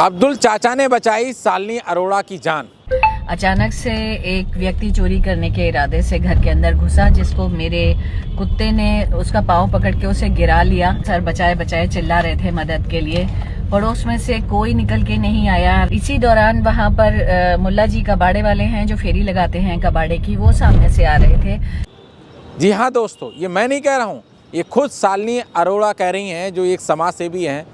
अब्दुल चाचा ने बचाई शालिनी अरोड़ा की जान। अचानक से एक व्यक्ति चोरी करने के इरादे से घर के अंदर घुसा, जिसको मेरे कुत्ते ने उसका पाँव पकड़ के उसे गिरा लिया। सर बचाए बचाए चिल्ला रहे थे मदद के लिए। पड़ोस में से कोई निकल के नहीं आया। इसी दौरान वहाँ पर मुल्ला जी कबाड़े वाले हैं जो फेरी लगाते हैं कबाड़े की, वो सामने से आ रहे थे। जी हाँ दोस्तों, ये मैं नहीं कह रहा हूँ, ये खुद शालिनी अरोड़ा कह रही हैं, जो एक समाज सेवी हैं,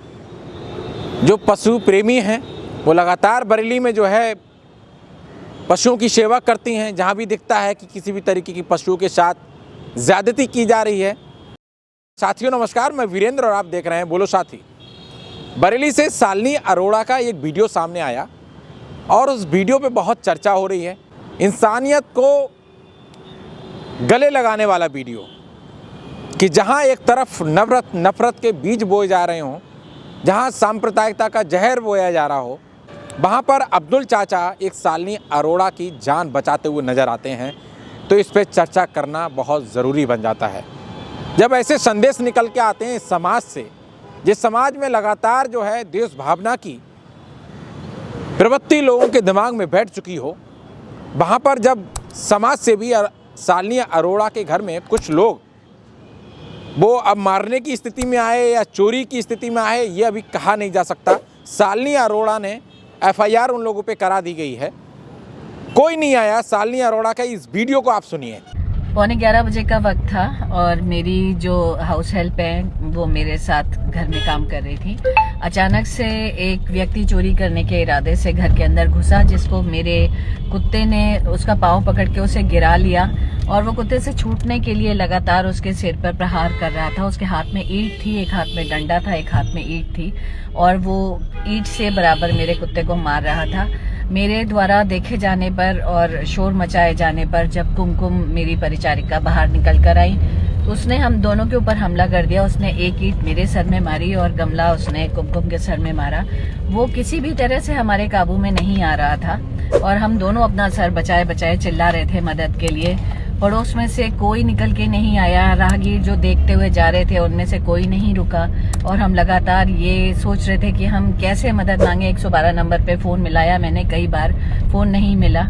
जो पशु प्रेमी हैं। वो लगातार बरेली में जो है पशुओं की सेवा करती हैं। जहाँ भी दिखता है कि किसी भी तरीके की पशुओं के साथ ज़्यादती की जा रही है। साथियों नमस्कार, मैं वीरेंद्र और आप देख रहे हैं बोलो साथी। बरेली से शालिनी अरोड़ा का एक वीडियो सामने आया और उस वीडियो पे बहुत चर्चा हो रही है। इंसानियत को गले लगाने वाला वीडियो, कि जहाँ एक तरफ नफरत के बीज बोए जा रहे हों, जहाँ सांप्रदायिकता का जहर बोया जा रहा हो, वहाँ पर अब्दुल चाचा एक शालिनी अरोड़ा की जान बचाते हुए नज़र आते हैं। तो इस पर चर्चा करना बहुत ज़रूरी बन जाता है। जब ऐसे संदेश निकल के आते हैं इस समाज से, जिस समाज में लगातार जो है देश भावना की प्रवृत्ति लोगों के दिमाग में बैठ चुकी हो, वहाँ पर जब समाज से भी शालिनी अरोड़ा के घर में कुछ लोग वो अब मारने की स्थिति में आए या चोरी की स्थिति में आए, ये अभी कहा नहीं जा सकता। शालिनी अरोड़ा ने FIR उन लोगों पे करा दी गई है। कोई नहीं आया। शालिनी अरोड़ा का इस वीडियो को आप सुनिए। 11:15 बजे का वक्त था और मेरी जो हाउस हेल्प है वो मेरे साथ घर में काम कर रही थी। अचानक से एक व्यक्ति चोरी करने के इरादे से घर के अंदर घुसा, जिसको मेरे कुत्ते ने उसका पाँव पकड़ के उसे गिरा लिया और वो कुत्ते से छूटने के लिए लगातार उसके सिर पर प्रहार कर रहा था। उसके हाथ में ईंट थी, एक हाथ में डंडा था, एक हाथ में ईंट थी और वो ईंट से बराबर मेरे कुत्ते को मार रहा था। मेरे द्वारा देखे जाने पर और शोर मचाए जाने पर जब कुमकुम मेरी परिचारिका बाहर निकल कर आई, उसने हम दोनों के ऊपर हमला कर दिया। उसने एक ईंट मेरे सर में मारी और गमला उसने कुमकुम के सर में मारा। वो किसी भी तरह से हमारे काबू में नहीं आ रहा था और हम दोनों अपना सर बचाए बचाए चिल्ला रहे थे मदद के लिए। पड़ोस में से कोई निकल के नहीं आया। राहगीर जो देखते हुए जा रहे थे उनमें से कोई नहीं रुका और हम लगातार ये सोच रहे थे कि हम कैसे मदद मांगे। 112 नंबर पे फ़ोन मिलाया मैंने कई बार, फ़ोन नहीं मिला।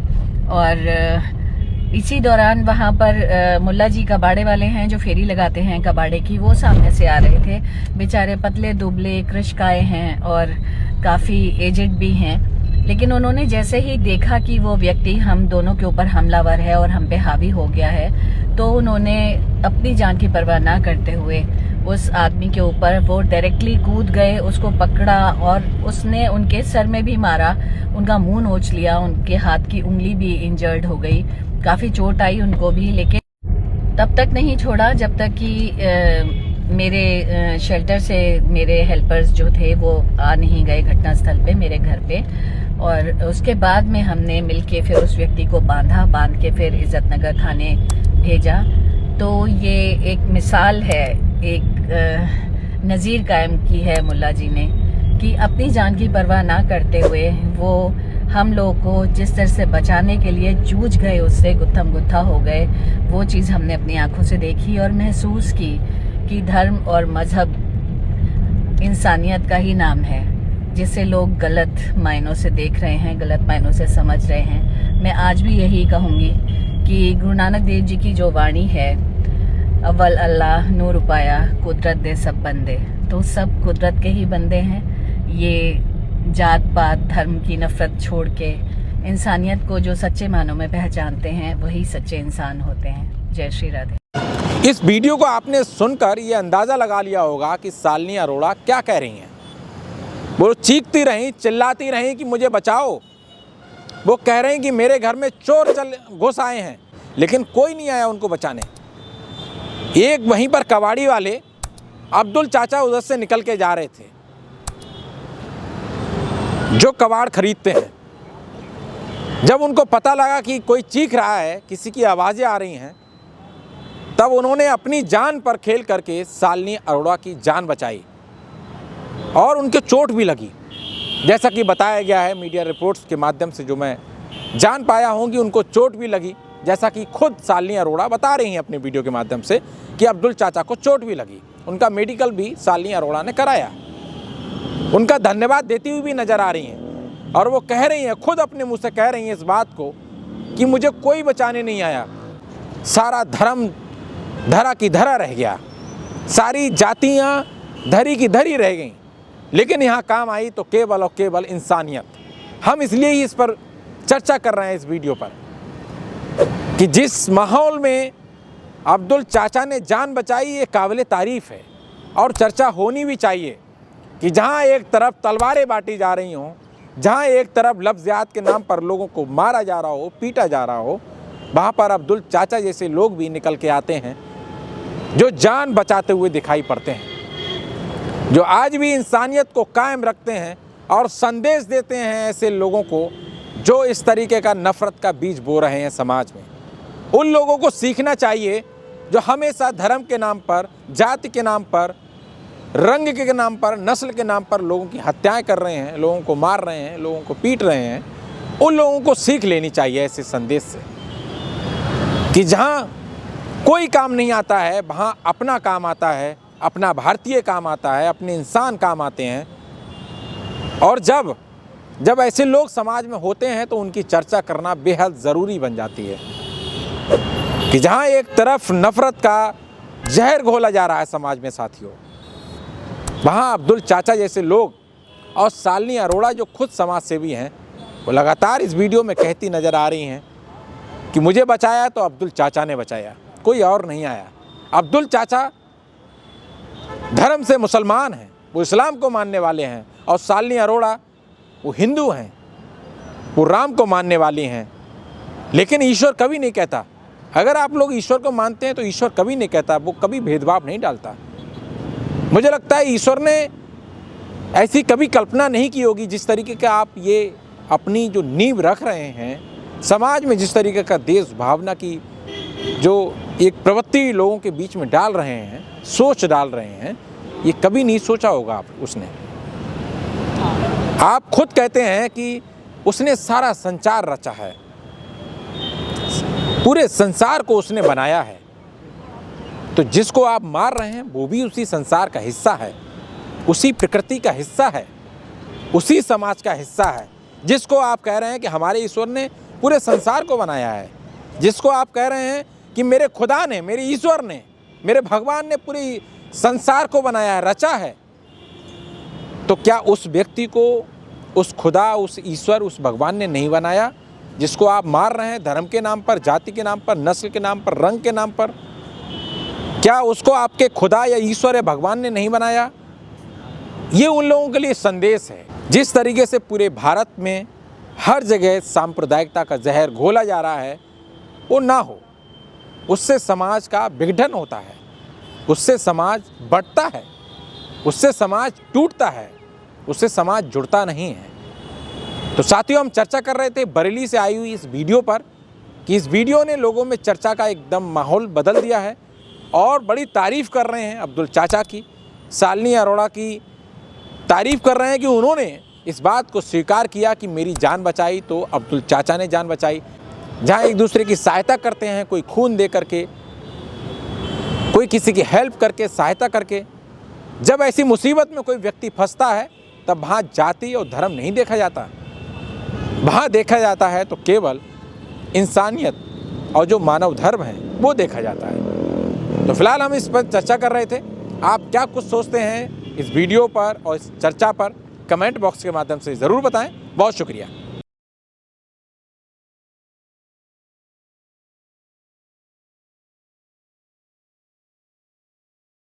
और इसी दौरान वहाँ पर मुल्ला जी कबाड़े वाले हैं जो फेरी लगाते हैं कबाड़े की, वो सामने से आ रहे थे। बेचारे पतले दुबले कृशकाय हैं और काफ़ी एजेड भी हैं, लेकिन उन्होंने जैसे ही देखा कि वो व्यक्ति हम दोनों के ऊपर हमलावर है और हम पे हावी हो गया है, तो उन्होंने अपनी जान की परवाह ना करते हुए उस आदमी के ऊपर वो डायरेक्टली कूद गए, उसको पकड़ा और उसने उनके सर में भी मारा, उनका मुंह नोच लिया, उनके हाथ की उंगली भी इंजर्ड हो गई, काफ़ी चोट आई उनको भी। लेकिन तब तक नहीं छोड़ा जब तक कि मेरे शेल्टर से मेरे हेल्पर्स जो थे वो आ नहीं गए घटनास्थल पे, मेरे घर पे। और उसके बाद में हमने मिलके फिर उस व्यक्ति को बांध के फिर इज्जत नगर थाने भेजा। तो ये एक मिसाल है, एक नज़ीर कायम की है मुल्ला जी ने, कि अपनी जान की परवाह ना करते हुए वो हम लोगों को जिस तरह से बचाने के लिए जूझ गए, उससे गुत्थम गुत्था हो गए। वो चीज़ हमने अपनी आंखों से देखी और महसूस की कि धर्म और मजहब इंसानियत का ही नाम है, जिसे लोग गलत मायनों से देख रहे हैं, गलत मायनों से समझ रहे हैं। मैं आज भी यही कहूँगी कि गुरु नानक देव जी की जो वाणी है, अव्वल अल्लाह नूर उपाया कुदरत दे सब बंदे, तो सब कुदरत के ही बंदे हैं। ये जात पात धर्म की नफरत छोड़ के इंसानियत को जो सच्चे मानों में पहचानते हैं वही सच्चे इंसान होते हैं। जय श्री राधे। इस वीडियो को आपने सुनकर ये अंदाज़ा लगा लिया होगा कि शालिनी अरोड़ा क्या कह रही हैं। वो चीखती रहीं, चिल्लाती रहीं कि मुझे बचाओ। वो कह रही हैं कि मेरे घर में चोर घुस आए हैं, लेकिन कोई नहीं आया उनको बचाने। एक वहीं पर कबाड़ी वाले अब्दुल चाचा उधर से निकल के जा रहे थे, जो कबाड़ खरीदते हैं। जब उनको पता लगा कि कोई चीख रहा है, किसी की आवाज़ें आ रही हैं, तब उन्होंने अपनी जान पर खेल करके शालिनी अरोड़ा की जान बचाई और उनके चोट भी लगी। जैसा कि बताया गया है मीडिया रिपोर्ट्स के माध्यम से, जो मैं जान पाया हूं कि उनको चोट भी लगी। जैसा कि खुद शालिनी अरोड़ा बता रही हैं अपने वीडियो के माध्यम से कि अब्दुल चाचा को चोट भी लगी। उनका मेडिकल भी शालिनी अरोड़ा ने कराया। उनका धन्यवाद देती हुई भी नज़र आ रही हैं और वो कह रही हैं, खुद अपने मुँह से कह रही हैं इस बात को कि मुझे कोई बचाने नहीं आया, सारा धर्म धरा की धरा रह गया, सारी जातियाँ धरी की धरी रह गईं, लेकिन यहाँ काम आई तो केवल और केवल इंसानियत। हम इसलिए ही इस पर चर्चा कर रहे हैं इस वीडियो पर कि जिस माहौल में अब्दुल चाचा ने जान बचाई, ये काबिल तारीफ़ है और चर्चा होनी भी चाहिए कि जहाँ एक तरफ तलवारें बांटी जा रही हों, जहाँ एक तरफ लफ्ज़ियात के नाम पर लोगों को मारा जा रहा हो, पीटा जा रहा हो, वहाँ पर अब्दुल चाचा जैसे लोग भी निकल के आते हैं जो जान बचाते हुए दिखाई पड़ते हैं, जो आज भी इंसानियत को कायम रखते हैं और संदेश देते हैं ऐसे लोगों को जो इस तरीके का नफ़रत का बीज बो रहे हैं समाज में। उन लोगों को सीखना चाहिए जो हमेशा धर्म के नाम पर, जाति के नाम पर, रंग के नाम पर, नस्ल के नाम पर लोगों की हत्याएं कर रहे हैं, लोगों को मार रहे हैं, लोगों को पीट रहे हैं। उन लोगों को सीख लेनी चाहिए ऐसे संदेश से कि जहाँ कोई काम नहीं आता है वहाँ अपना काम आता है, अपना भारतीय काम आता है, अपने इंसान काम आते हैं। और जब ऐसे लोग समाज में होते हैं तो उनकी चर्चा करना बेहद ज़रूरी बन जाती है कि जहाँ एक तरफ नफ़रत का जहर घोला जा रहा है समाज में साथियों, वहाँ अब्दुल चाचा जैसे लोग और शालिनी अरोड़ा जो खुद समाज सेवी हैं, वो लगातार इस वीडियो में कहती नज़र आ रही हैं कि मुझे बचाया तो अब्दुल चाचा ने बचाया, कोई और नहीं आया। अब्दुल चाचा धर्म से मुसलमान हैं, वो इस्लाम को मानने वाले हैं, और शालिनी अरोड़ा वो हिंदू हैं, वो राम को मानने वाली हैं। लेकिन ईश्वर कभी नहीं कहता, अगर आप लोग ईश्वर को मानते हैं तो ईश्वर कभी नहीं कहता, वो कभी भेदभाव नहीं डालता। मुझे लगता है ईश्वर ने ऐसी कभी कल्पना नहीं की होगी जिस तरीके का आप ये अपनी जो नींव रख रहे हैं समाज में, जिस तरीके का देश भावना की जो एक प्रवृत्ति लोगों के बीच में डाल रहे हैं, सोच डाल रहे हैं, ये कभी नहीं सोचा होगा उसने। आप खुद कहते हैं कि उसने सारा संचार रचा है, पूरे संसार को उसने बनाया है, तो जिसको आप मार रहे हैं वो भी उसी संसार का हिस्सा है, उसी प्रकृति का हिस्सा है, उसी समाज का हिस्सा है। जिसको आप कह रहे हैं कि हमारे ईश्वर ने पूरे संसार को बनाया है, जिसको आप कह रहे हैं कि मेरे खुदा ने, मेरे ईश्वर ने, मेरे भगवान ने पूरे संसार को बनाया है, रचा है, तो क्या उस व्यक्ति को उस खुदा, उस ईश्वर, उस भगवान ने नहीं बनाया जिसको आप मार रहे हैं धर्म के नाम पर, जाति के नाम पर, नस्ल के नाम पर, रंग के नाम पर? क्या उसको आपके खुदा या ईश्वर या भगवान ने नहीं बनाया? ये उन लोगों के लिए संदेश है। जिस तरीके से पूरे भारत में हर जगह सांप्रदायिकता का जहर घोला जा रहा है, वो ना हो, उससे समाज का विघटन होता है, उससे समाज बढ़ता है, उससे समाज टूटता है, उससे समाज जुड़ता नहीं है। तो साथियों, हम चर्चा कर रहे थे बरेली से आई हुई इस वीडियो पर कि इस वीडियो ने लोगों में चर्चा का एकदम माहौल बदल दिया है और बड़ी तारीफ़ कर रहे हैं अब्दुल चाचा की, शालिनी अरोड़ा की तारीफ़ कर रहे हैं कि उन्होंने इस बात को स्वीकार किया कि मेरी जान बचाई तो अब्दुल चाचा ने जान बचाई। जहाँ एक दूसरे की सहायता करते हैं, कोई खून दे करके, कोई किसी की हेल्प करके, सहायता करके, जब ऐसी मुसीबत में कोई व्यक्ति फंसता है तब वहाँ जाति और धर्म नहीं देखा जाता, वहाँ देखा जाता है तो केवल इंसानियत और जो मानव धर्म है वो देखा जाता है। तो फिलहाल हम इस पर चर्चा कर रहे थे। आप क्या कुछ सोचते हैं इस वीडियो पर और इस चर्चा पर कमेंट बॉक्स के माध्यम से ज़रूर बताएं। बहुत शुक्रिया।